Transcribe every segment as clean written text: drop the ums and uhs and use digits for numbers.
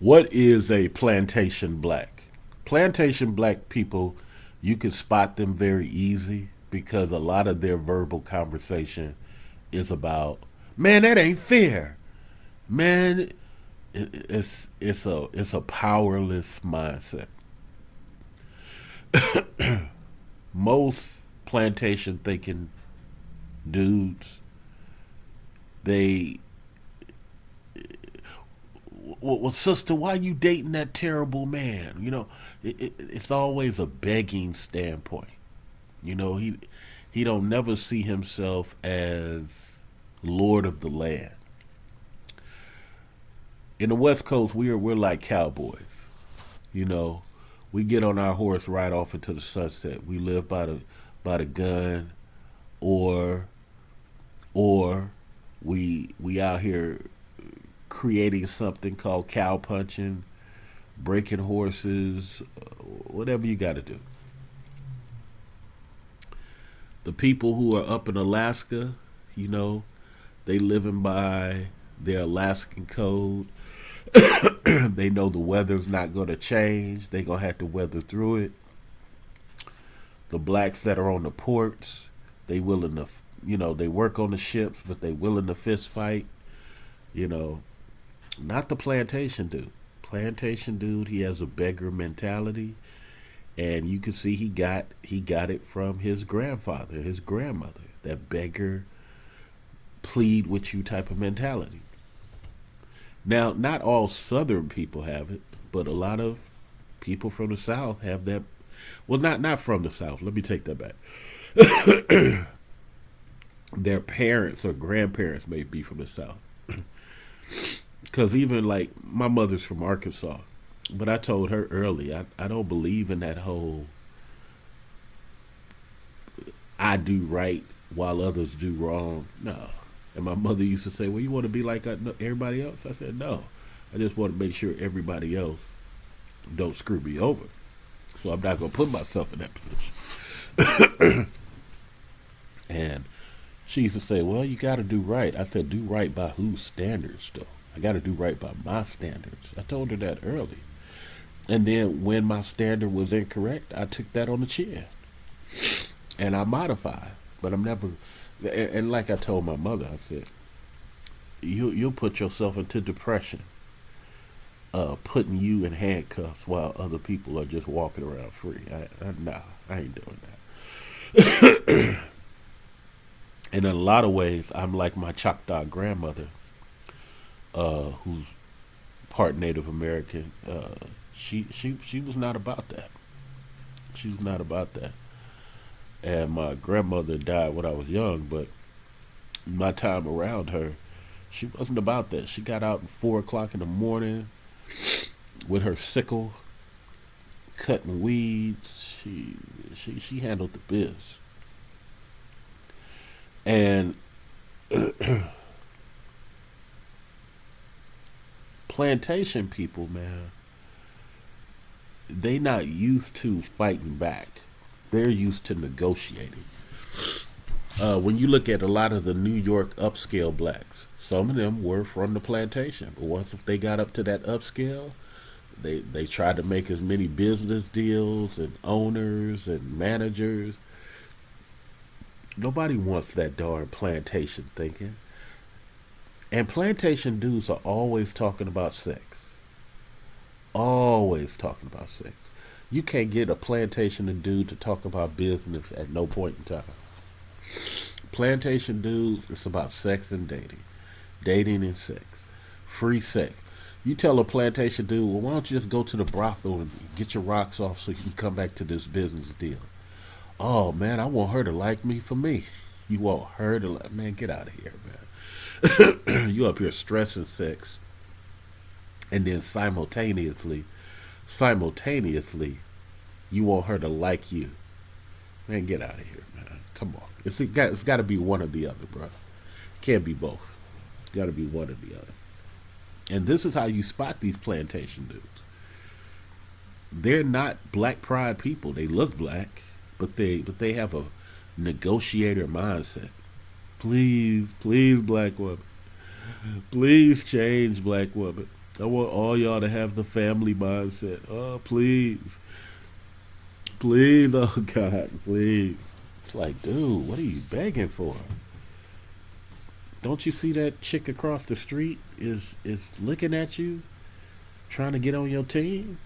What is a plantation black? Plantation black people, you can spot them very easy because a lot of their verbal conversation is about, man, that ain't fair. Man, it's a powerless mindset. Most plantation thinking dudes, they, well, sister, why you dating that terrible man? It's always a begging standpoint. He don't never see himself as lord of the land. In the West Coast, we're like cowboys. You know, we get on our horse right off into the sunset. We live by the gun, or or we out here creating something called cow punching, breaking horses, whatever you got to do. The people who are up in Alaska, you know, they living by their Alaskan code. They know the weather's not going to change. They going to have to weather through it. The blacks that are on the ports, they willing to, they work on the ships, but they willing to fist fight. You know, not the plantation dude. Plantation dude, he has a beggar mentality, and you can see he got it from his grandfather, his grandmother. That beggar, plead with you type of mentality. Now, not all Southern people have it, but a lot of people from the South have that. Well, not from the South. Let me take that back. Their parents or grandparents may be from the South. Because even like my mother's from Arkansas, but I told her early, I don't believe in that whole I do right while others do wrong. No. And my mother used to say, well, you want to be like everybody else? I said, no. I just want to make sure everybody else don't screw me over. So I'm not going to put myself in that position. And she used to say, well, you got to do right. I said, do right by whose standards, though? I got to do right by my standards. I told her that early. And then when my standard was incorrect, I took that on the chin. And I modified. But I'm never... And like I told my mother, I said, you'll put yourself into depression, putting you in handcuffs while other people are just walking around free. Nah, I ain't doing that. And in a lot of ways, I'm like my Choctaw grandmother, who's part Native American. She was not about that. She was not about that. And my grandmother died when I was young, but my time around her, she wasn't about that. She got out at 4 o'clock in the morning with her sickle, cutting weeds. She handled the biz. And plantation people, man, they not used to fighting back. They're used to negotiating. When you look at a lot of the New York upscale blacks, some of them were from the plantation. But once they got up to that upscale, they tried to make as many business deals and owners and managers. Nobody wants that darn plantation thinking. And plantation dudes are always talking about sex. Always talking about sex. You can't get a plantation dude to talk about business at no point in time. Plantation dudes, it's about sex and dating. Dating and sex. Free sex. You tell a plantation dude, well, why don't you just go to the brothel and get your rocks off so you can come back to this business deal? Oh, man, I want her to like me for me. You want her to like, man, get out of here, man. You up here stressing sex. And then simultaneously, you want her to like you. Man, get out of here, man. Come on. It's got to be one or the other, bro. Can't be both. Got to be one or the other. And this is how you spot these plantation dudes. They're not black pride people. They look black, but they have a negotiator mindset. Please, black woman. Please change, black woman. I want all y'all to have the family mindset. Oh, please. Please, oh God, please. It's like, dude, what are you begging for? Don't you see that chick across the street is looking at you, trying to get on your team?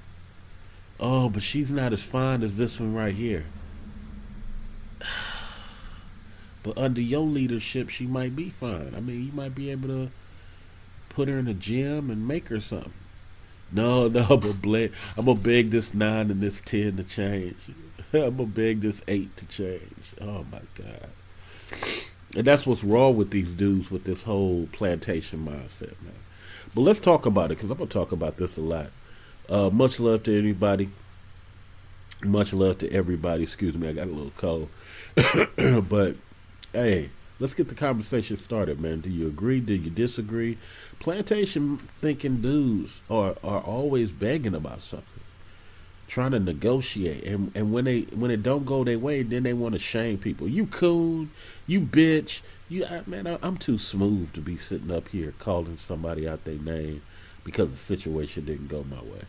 Oh, but she's not as fine as this one right here. But under your leadership, she might be fine. I mean, you might be able to put her in a gym and make her something. No, I'm gonna beg this 9 and this 10 to change. I'm gonna beg this 8 to change. Oh my God. And that's what's wrong with these dudes with this whole plantation mindset, man. But let's talk about it, because I'm gonna talk about this a lot. Much love to anybody. Much love to everybody. Excuse me, I got a little cold. But hey, let's get the conversation started, man. Do you agree? Do you disagree? Plantation thinking dudes are always begging about something, trying to negotiate, and when it don't go their way, then they want to shame people. You coon, you bitch, I'm too smooth to be sitting up here calling somebody out their name because the situation didn't go my way.